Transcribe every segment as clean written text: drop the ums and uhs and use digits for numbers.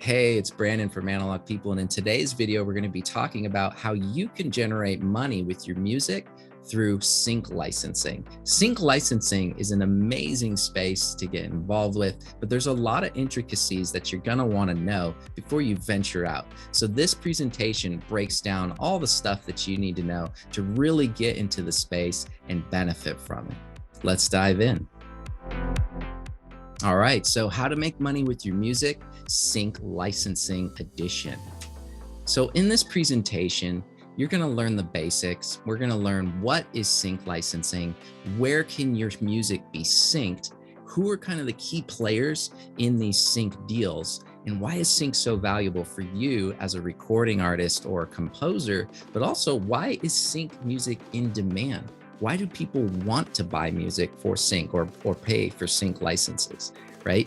Hey, it's Brandon from Analog People, and in today's video, we're going to be talking about how you can generate money with your music through sync licensing. Sync licensing is an amazing space to get involved with, but there's a lot of intricacies that you're going to want to know before you venture out. So this presentation breaks down all the stuff that you need to know to really get into the space and benefit from it. Let's dive in. All right, so how to make money with your music, sync licensing edition. So in this presentation, you're going to learn the basics. We're going to learn what is sync licensing, where can your music be synced, who are kind of the key players in these sync deals, and why is sync so valuable for you as a recording artist or a composer, but also why is sync music in demand? Why do people want to buy music for sync or pay for sync licenses, right?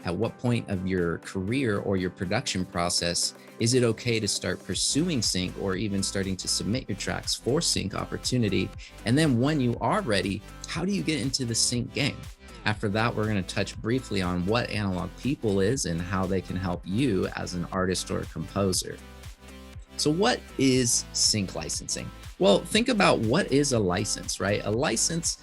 At what point of your career or your production process is it okay to start pursuing sync or even starting to submit your tracks for sync opportunity? And then when you are ready, how do you get into the sync game? After that, we're going to touch briefly on what Analog People is and how they can help you as an artist or a composer. So what is sync licensing? Well, think about what is a license, right? A license,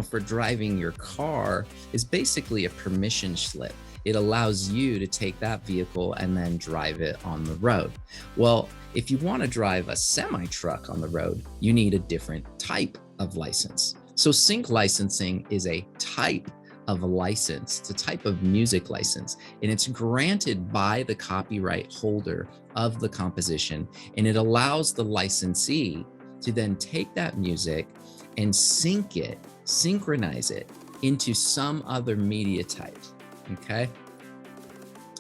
for driving your car is basically a permission slip. It allows you to take that vehicle and then drive it on the road. Well, if you want to drive a semi-truck on the road, you need a different type of license. So sync licensing is a type of a license. It's a type of music license, and it's granted by the copyright holder of the composition, and it allows the licensee to then take that music and sync it, synchronize it into some other media type, okay?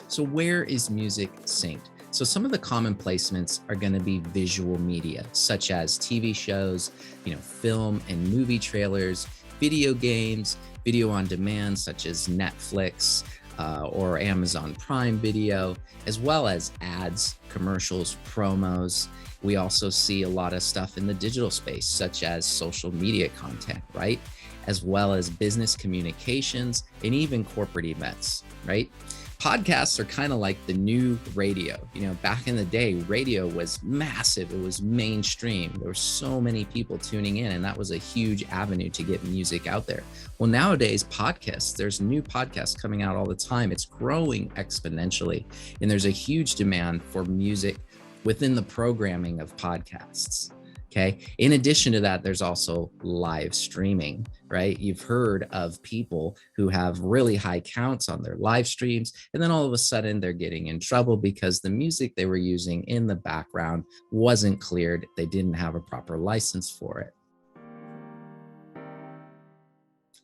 So where is music synced? So some of the common placements are going to be visual media, such as TV shows, film and movie trailers, video games, video on demand, such as Netflix or Amazon Prime Video, as well as ads, commercials, promos. We also see a lot of stuff in the digital space, such as social media content, right? As well as business communications and even corporate events, right? Podcasts are kind of like the new radio. Back in the day, radio was massive. It was mainstream. There were so many people tuning in, and that was a huge avenue to get music out there. Well, nowadays, podcasts, there's new podcasts coming out all the time. It's growing exponentially, and there's a huge demand for music within the programming of podcasts. Okay. In addition to that, there's also live streaming, right? You've heard of people who have really high counts on their live streams, and then all of a sudden they're getting in trouble because the music they were using in the background wasn't cleared. They didn't have a proper license for it.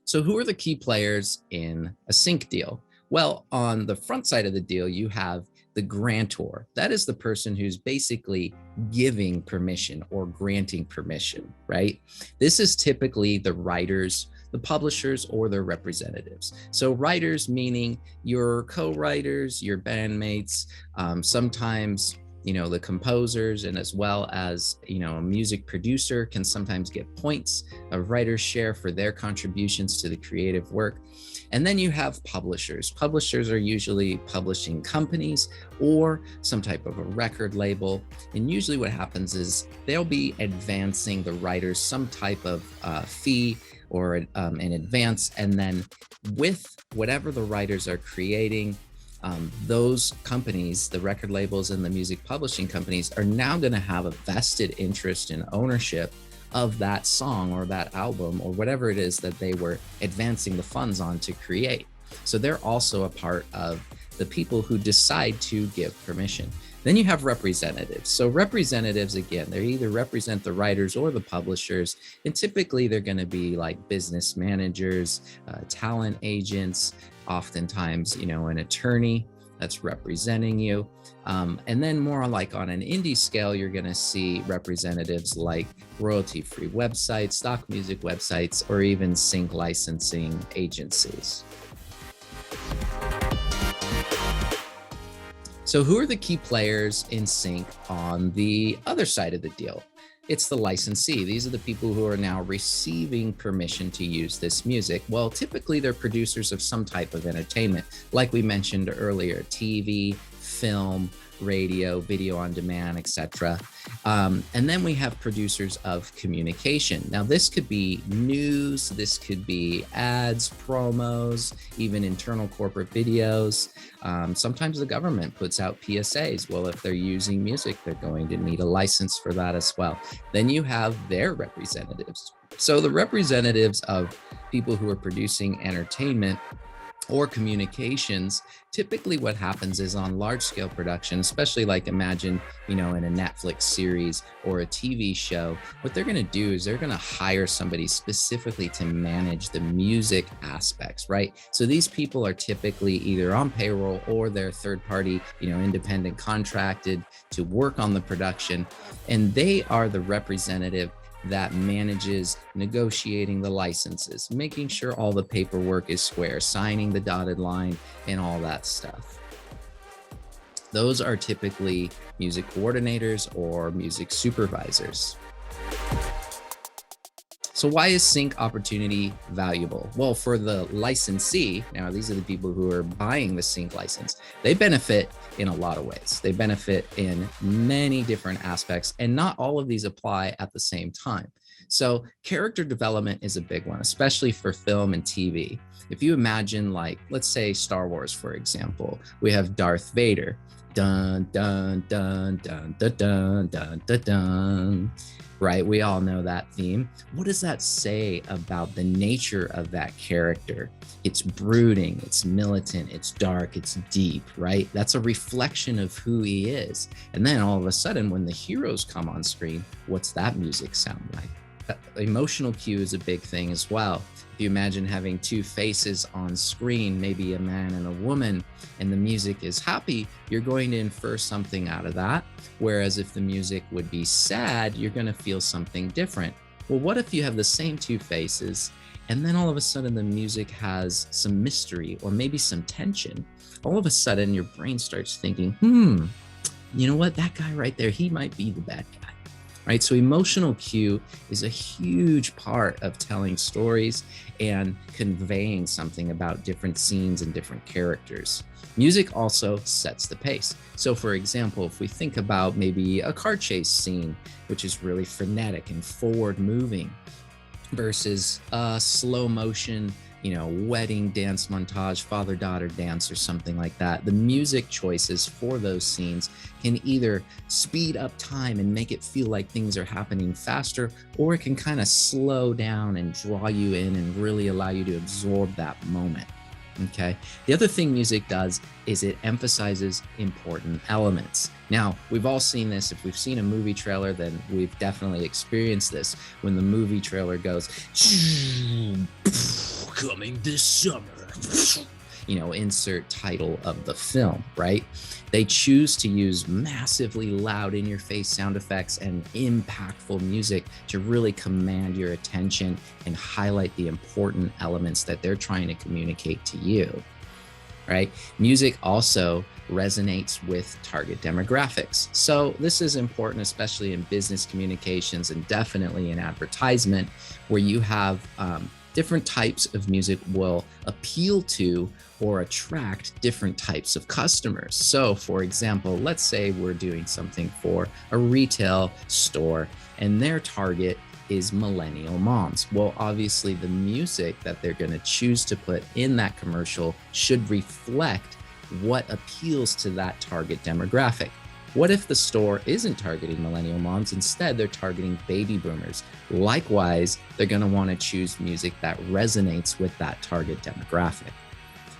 So who are the key players in a sync deal? Well, on the front side of the deal, you have the grantor. That is the person who's basically giving permission or granting permission, right? This is typically the writers, the publishers, or their representatives. So writers meaning your co-writers, your bandmates, sometimes the composers, and as well as a music producer can sometimes get points of writer's share for their contributions to the creative work. And then you have publishers. Publishers are usually publishing companies or some type of a record label. And usually what happens is they'll be advancing the writers some type of fee or an advance. And then with whatever the writers are creating, those companies, the record labels and the music publishing companies, are now going to have a vested interest in ownership of that song or that album or whatever it is that they were advancing the funds on to create. So they're also a part of the people who decide to give permission. Then you have representatives. So representatives, again, they either represent the writers or the publishers, and typically they're going to be like business managers, talent agents, oftentimes, an attorney that's representing you. And then more like on an indie scale, you're going to see representatives like royalty-free websites, stock music websites, or even sync licensing agencies. So who are the key players in sync on the other side of the deal? It's the licensee. These are the people who are now receiving permission to use this music. Well, typically they're producers of some type of entertainment, like we mentioned earlier, TV, film, radio, video on demand, etc. And then we have producers of communication. Now, this could be news, this could be ads, promos, even internal corporate videos. Sometimes the government puts out PSAs. Well, if they're using music, they're going to need a license for that as well. Then you have their representatives. So the representatives of people who are producing entertainment or communications, typically what happens is on large scale production, especially like imagine, in a Netflix series or a TV show, what they're gonna do is they're gonna hire somebody specifically to manage the music aspects, right? So these people are typically either on payroll or they're third party, independent contracted to work on the production. And they are the representative that manages negotiating the licenses, making sure all the paperwork is square, signing the dotted line, and all that stuff. Those are typically music coordinators or music supervisors. So why is sync opportunity valuable? Well, for the licensee, now these are the people who are buying the sync license, they benefit in a lot of ways. They benefit in many different aspects, and not all of these apply at the same time. So character development is a big one, especially for film and TV. If you imagine, like, let's say Star Wars, for example, we have Darth Vader. Dun, dun, dun, dun, dun, dun, dun, dun, dun. Right? We all know that theme. What does that say about the nature of that character? It's brooding, it's militant, it's dark, it's deep, right? That's a reflection of who he is. And then all of a sudden, when the heroes come on screen, what's that music sound like? Emotional cue is a big thing as well. If you imagine having two faces on screen, maybe a man and a woman, and the music is happy, you're going to infer something out of that. Whereas if the music would be sad, you're going to feel something different. Well, what if you have the same two faces, and then all of a sudden the music has some mystery or maybe some tension? All of a sudden your brain starts thinking, you know what, that guy right there, he might be the bad guy. Right? So emotional cue is a huge part of telling stories and conveying something about different scenes and different characters. Music also sets the pace. So for example, if we think about maybe a car chase scene, which is really frenetic and forward moving, versus a slow motion, wedding dance montage, father-daughter dance or something like that. The music choices for those scenes can either speed up time and make it feel like things are happening faster, or it can kind of slow down and draw you in and really allow you to absorb that moment. Okay. The other thing music does is it emphasizes important elements. Now, we've all seen this. If we've seen a movie trailer, then we've definitely experienced this. When the movie trailer goes, coming this summer, insert title of the film, right? They choose to use massively loud in-your-face sound effects and impactful music to really command your attention and highlight the important elements that they're trying to communicate to you, right? Music also resonates with target demographics. So this is important, especially in business communications and definitely in advertisement, where you have different types of music will appeal to or attract different types of customers. So for example, let's say we're doing something for a retail store and their target is millennial moms. Well, obviously the music that they're going to choose to put in that commercial should reflect what appeals to that target demographic. What if the store isn't targeting millennial moms? Instead, they're targeting baby boomers. Likewise, they're going to want to choose music that resonates with that target demographic.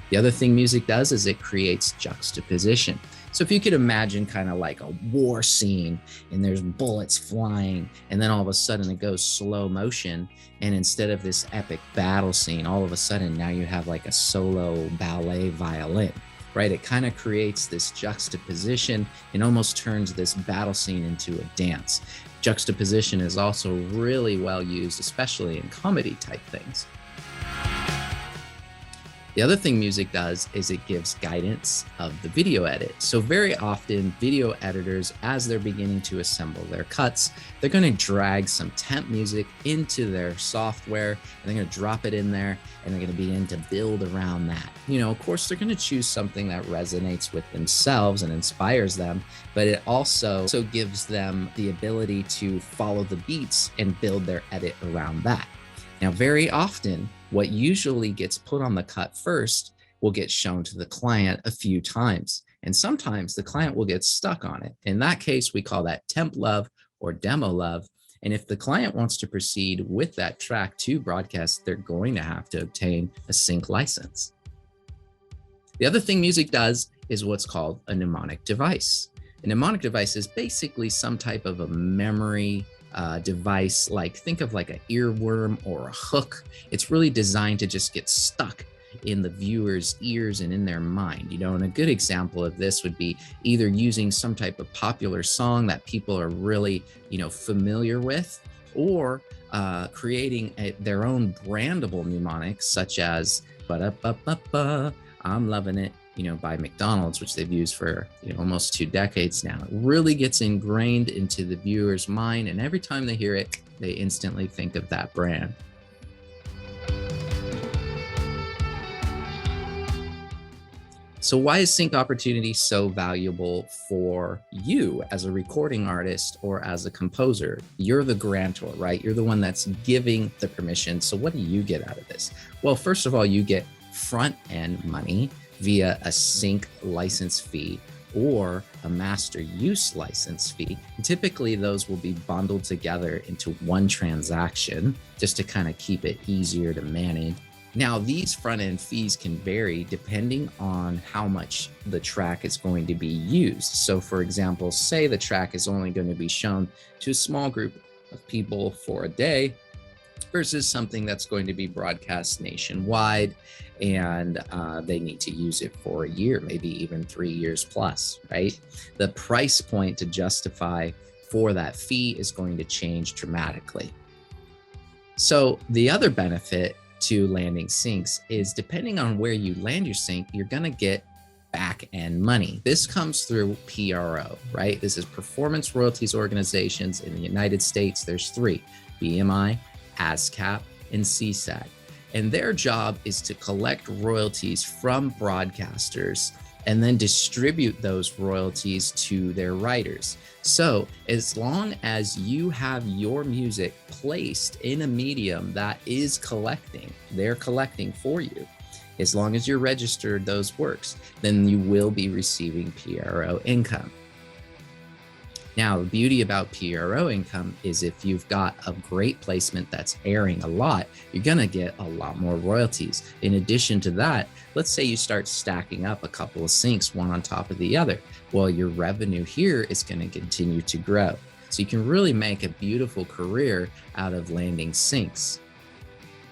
The other thing music does is it creates juxtaposition. So if you could imagine kind of like a war scene and there's bullets flying, and then all of a sudden it goes slow motion, and instead of this epic battle scene, all of a sudden now you have like a solo ballet violin. Right? It kind of creates this juxtaposition and almost turns this battle scene into a dance. Juxtaposition is also really well used, especially in comedy type things. The other thing music does is it gives guidance of the video edit. So very often video editors, as they're beginning to assemble their cuts, they're going to drag some temp music into their software, and they're going to drop it in there, and they're going to begin to build around that. Of course, they're going to choose something that resonates with themselves and inspires them, but it also gives them the ability to follow the beats and build their edit around that. Now, very often, what usually gets put on the cut first will get shown to the client a few times. And sometimes the client will get stuck on it. In that case, we call that temp love or demo love. And if the client wants to proceed with that track to broadcast, they're going to have to obtain a sync license. The other thing music does is what's called a mnemonic device. A mnemonic device is basically some type of a memory device, think of like an earworm or a hook. It's really designed to just get stuck in the viewer's ears and in their mind, and a good example of this would be either using some type of popular song that people are really, familiar with, or creating their own brandable mnemonics, such as "Ba-da-ba-ba-ba, I'm loving it," by McDonald's, which they've used for almost 2 decades now. It really gets ingrained into the viewer's mind, and every time they hear it, they instantly think of that brand. So why is sync opportunity so valuable for you as a recording artist or as a composer? You're the grantor, right? You're the one that's giving the permission. So what do you get out of this? Well, first of all, you get front end money via a sync license fee or a master use license fee. And typically those will be bundled together into one transaction just to kind of keep it easier to manage. Now, these front end fees can vary depending on how much the track is going to be used. So for example, say the track is only going to be shown to a small group of people for a day versus something that's going to be broadcast nationwide, and they need to use it for a year, maybe even 3 years plus, right? The price point to justify for that fee is going to change dramatically. So the other benefit to landing syncs is, depending on where you land your sync, you're going to get back end money. This comes through PRO, right? This is Performance Royalties Organizations in the United States. There's 3: BMI, ASCAP, and CSAG. And their job is to collect royalties from broadcasters and then distribute those royalties to their writers. So as long as you have your music placed in a medium that is collecting, they're collecting for you. As long as you're registered those works, then you will be receiving PRO income. Now, the beauty about PRO income is if you've got a great placement that's airing a lot, you're going to get a lot more royalties. In addition to that, let's say you start stacking up a couple of syncs, one on top of the other. Well, your revenue here is going to continue to grow. So you can really make a beautiful career out of landing syncs.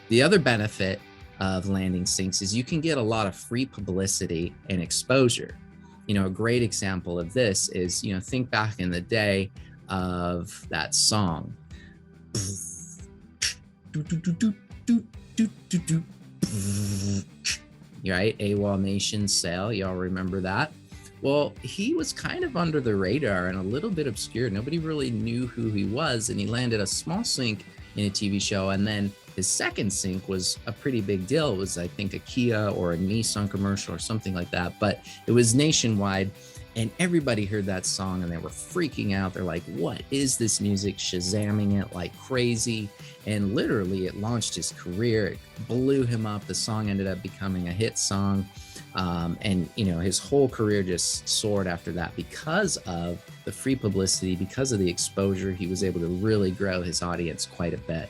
The other benefit of landing syncs is you can get a lot of free publicity and exposure. A great example of this is, think back in the day of that song. Right? AWOL Nation Sail. Y'all remember that? Well, he was kind of under the radar and a little bit obscure. Nobody really knew who he was, and he landed a small sync in a TV show, and then his second sync was a pretty big deal. It was, I think, a Kia or a Nissan commercial or something like that, but it was nationwide, and everybody heard that song and they were freaking out. They're like, what is this music? Shazamming it like crazy. And literally it launched his career. It blew him up. The song ended up becoming a hit song. And his whole career just soared after that because of the free publicity, because of the exposure. He was able to really grow his audience quite a bit.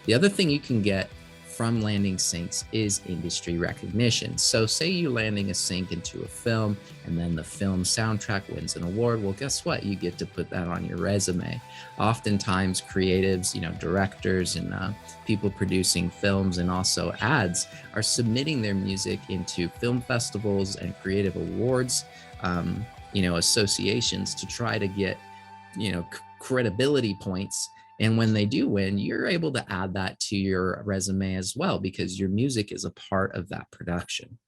The other thing you can get from landing syncs is industry recognition. So say you're landing a sync into a film and then the film soundtrack wins an award. Well, guess what? You get to put that on your resume. Oftentimes creatives, directors and people producing films and also ads are submitting their music into film festivals and creative awards, associations to try to get, credibility points And when they do win, you're able to add that to your resume as well, because your music is a part of that production.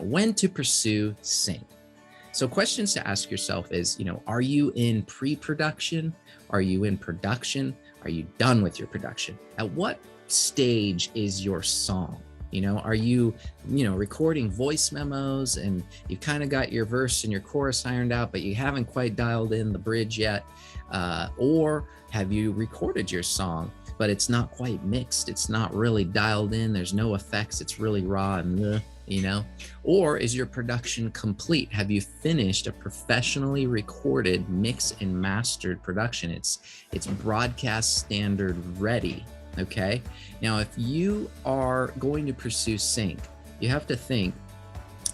When to pursue sync. So questions to ask yourself is, are you in pre-production? Are you in production? Are you done with your production? At what stage is your song? Are you, recording voice memos and you kind of got your verse and your chorus ironed out, but you haven't quite dialed in the bridge yet? Or have you recorded your song, but it's not quite mixed? It's not really dialed in. There's no effects. It's really raw and or is your production complete? Have you finished a professionally recorded, mixed and mastered production? It's broadcast standard ready. Okay. Now, if you are going to pursue sync, you have to think,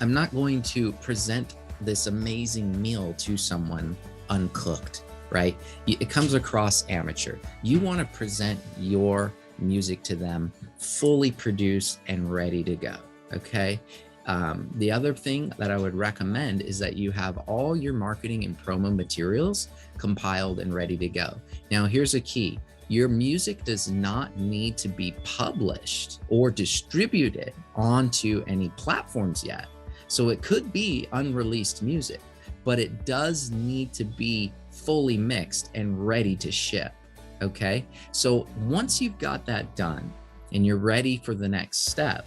I'm not going to present this amazing meal to someone uncooked, right? It comes across amateur. You want to present your music to them fully produced and ready to go. Okay. The other thing that I would recommend is that you have all your marketing and promo materials compiled and ready to go. Now, here's a key. Your music does not need to be published or distributed onto any platforms yet. So it could be unreleased music, but it does need to be fully mixed and ready to ship. Okay. So once you've got that done and you're ready for the next step,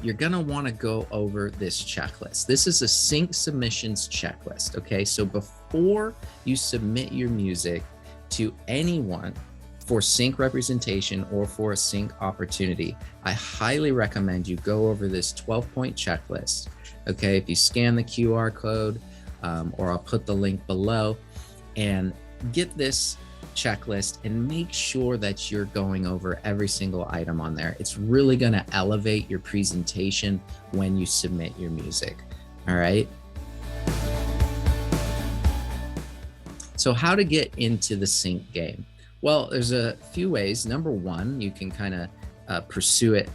you're going to want to go over this checklist. This is a sync submissions checklist. Okay. So before you submit your music to anyone for sync representation or for a sync opportunity, I highly recommend you go over this 12-point checklist. Okay. If you scan the QR code, or I'll put the link below, and get this checklist and make sure that you're going over every single item on there. It's really going to elevate your presentation when you submit your music. All right. So how to get into the sync game? Well, there's a few ways. Number one, you can kind of pursue it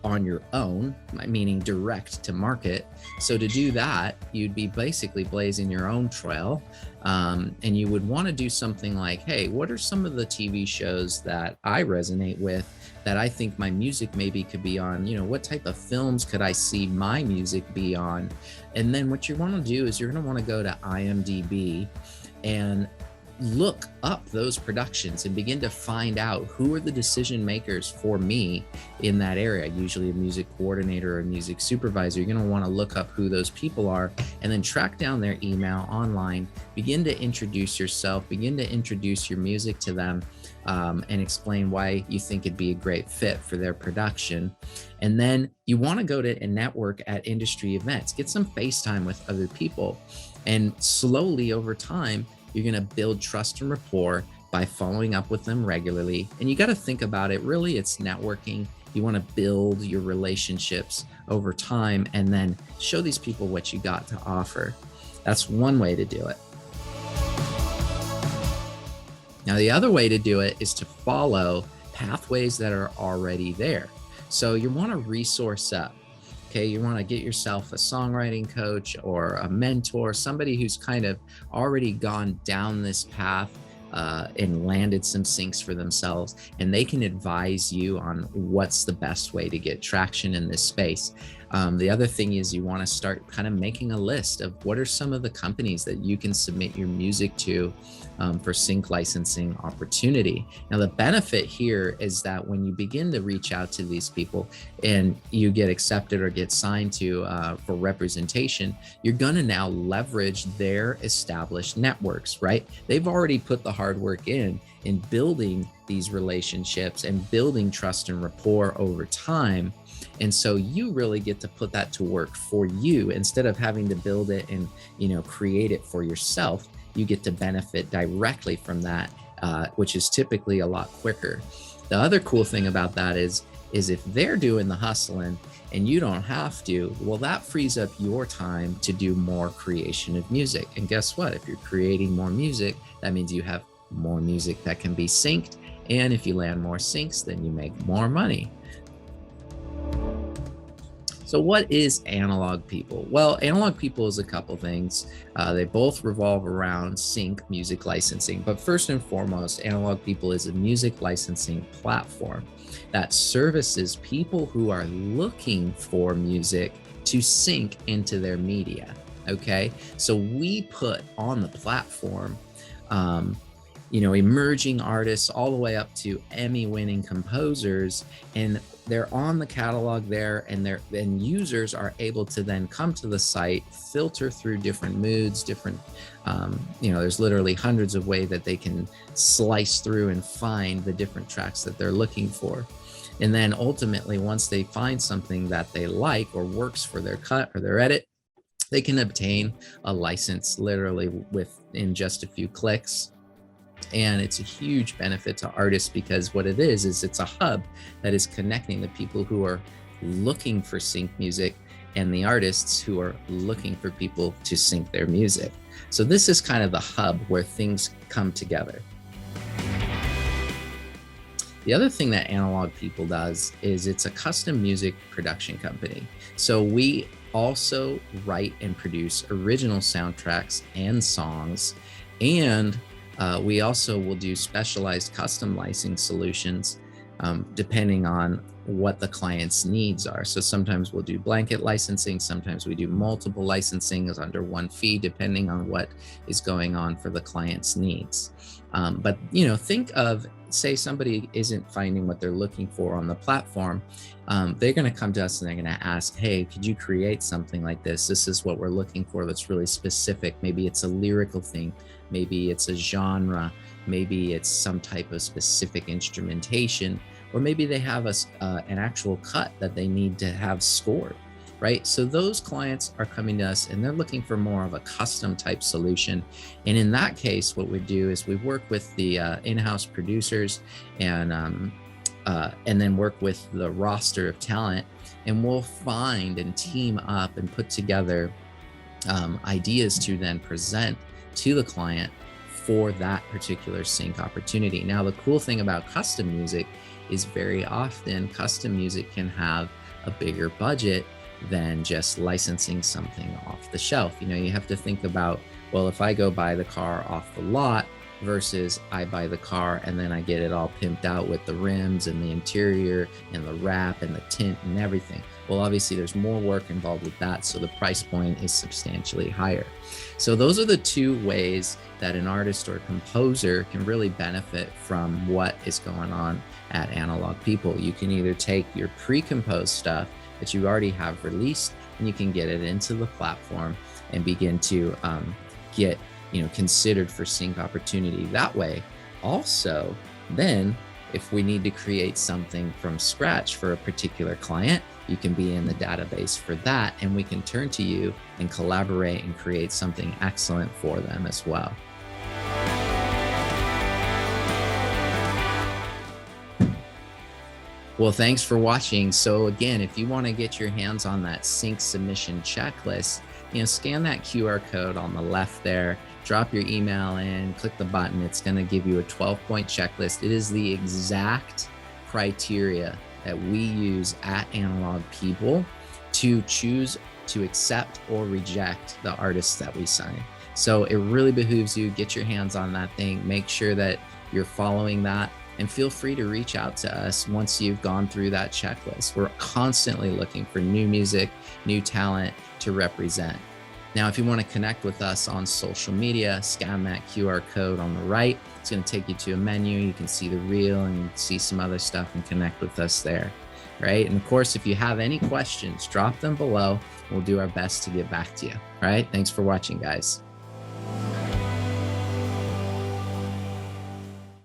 on your own, meaning direct to market. So to do that, you'd be basically blazing your own trail. And you would want to do something like, hey, what are some of the TV shows that I resonate with that I think my music maybe could be on? What type of films could I see my music be on? And then what you want to do is you're going to want to go to IMDb and look up those productions and begin to find out who are the decision makers for me in that area. Usually a music coordinator or a music supervisor. You're going to want to look up who those people are and then track down their email online, begin to introduce yourself, begin to introduce your music to them, and explain why you think it'd be a great fit for their production. And then you want to go to a network at industry events, get some face time with other people, and slowly over time, you're going to build trust and rapport by following up with them regularly. And you got to think about it. Really, it's networking. You want to build your relationships over time and then show these people what you got to offer. That's one way to do it. Now, the other way to do it is to follow pathways that are already there. So you want to resource up. Okay, you want to get yourself a songwriting coach or a mentor, somebody who's kind of already gone down this path and landed some syncs for themselves, and they can advise you on what's the best way to get traction in this space. The other thing is you want to start kind of making a list of what are some of the companies that you can submit your music to for sync licensing opportunity. Now, the benefit here is that when you begin to reach out to these people and you get accepted or get signed to for representation, you're going to now leverage their established networks, right? They've already put the hard work in building these relationships and building trust and rapport over time. And so you really get to put that to work for you instead of having to build it and, create it for yourself. You get to benefit directly from that, which is typically a lot quicker. The other cool thing about that is if they're doing the hustling and you don't have to, well, that frees up your time to do more creation of music. And guess what? If you're creating more music, that means you have more music that can be synced. And if you land more syncs, then you make more money. So what is Analog People? Well, Analog People is a couple things. They both revolve around sync music licensing, but first and foremost, Analog People is a music licensing platform that services people who are looking for music to sync into their media. Okay, so we put on the platform emerging artists all the way up to Emmy-winning composers, and they're on the catalog there, and users are able to then come to the site, filter through different moods, different, there's literally hundreds of ways that they can slice through and find the different tracks that they're looking for. And then ultimately, once they find something that they like or works for their cut or their edit, they can obtain a license literally within just a few clicks. And it's a huge benefit to artists because what it is it's a hub that is connecting the people who are looking for sync music and the artists who are looking for people to sync their music. So this is kind of the hub where things come together. The other thing that Analog People does is it's a custom music production company. So we also write and produce original soundtracks and songs, and we also will do specialized custom licensing solutions depending on what the client's needs are. So sometimes we'll do blanket licensing, sometimes we do multiple licensing under one fee, depending on what is going on for the client's needs. But think of, say somebody isn't finding what they're looking for on the platform, they're going to come to us and they're going to ask, hey, could you create something like this? This is what we're looking for that's really specific. Maybe it's a lyrical thing, maybe it's a genre, maybe it's some type of specific instrumentation, or maybe they have an actual cut that they need to have scored, right? So those clients are coming to us and they're looking for more of a custom type solution. And in that case, what we do is we work with the in-house producers and then work with the roster of talent, and we'll find and team up and put together ideas to then present to the client for that particular sync opportunity. Now, the cool thing about custom music is very often custom music can have a bigger budget than just licensing something off the shelf. You have to think about, well, if I go buy the car off the lot versus I buy the car and then I get it all pimped out with the rims and the interior and the wrap and the tint and everything. Well, obviously there's more work involved with that, so the price point is substantially higher. So those are the two ways that an artist or composer can really benefit from what is going on at Analog People. You can either take your pre-composed stuff that you already have released and you can get it into the platform and begin to get considered for sync opportunity that way. Also, then if we need to create something from scratch for a particular client, you can be in the database for that, and we can turn to you and collaborate and create something excellent for them as well. Well, thanks for watching. So again, if you want to get your hands on that sync submission checklist, scan that QR code on the left there, drop your email in, click the button. It's going to give you a 12-point checklist. It is the exact criteria that we use at Analog People to choose to accept or reject the artists that we sign. So it really behooves you, get your hands on that thing, make sure that you're following that, and feel free to reach out to us once you've gone through that checklist. We're constantly looking for new music, new talent to represent. Now, if you want to connect with us on social media, scan that QR code on the right. It's going to take you to a menu. You can see the reel and see some other stuff and connect with us there, right? And of course, if you have any questions, drop them below. We'll do our best to get back to you, right? Thanks for watching, guys.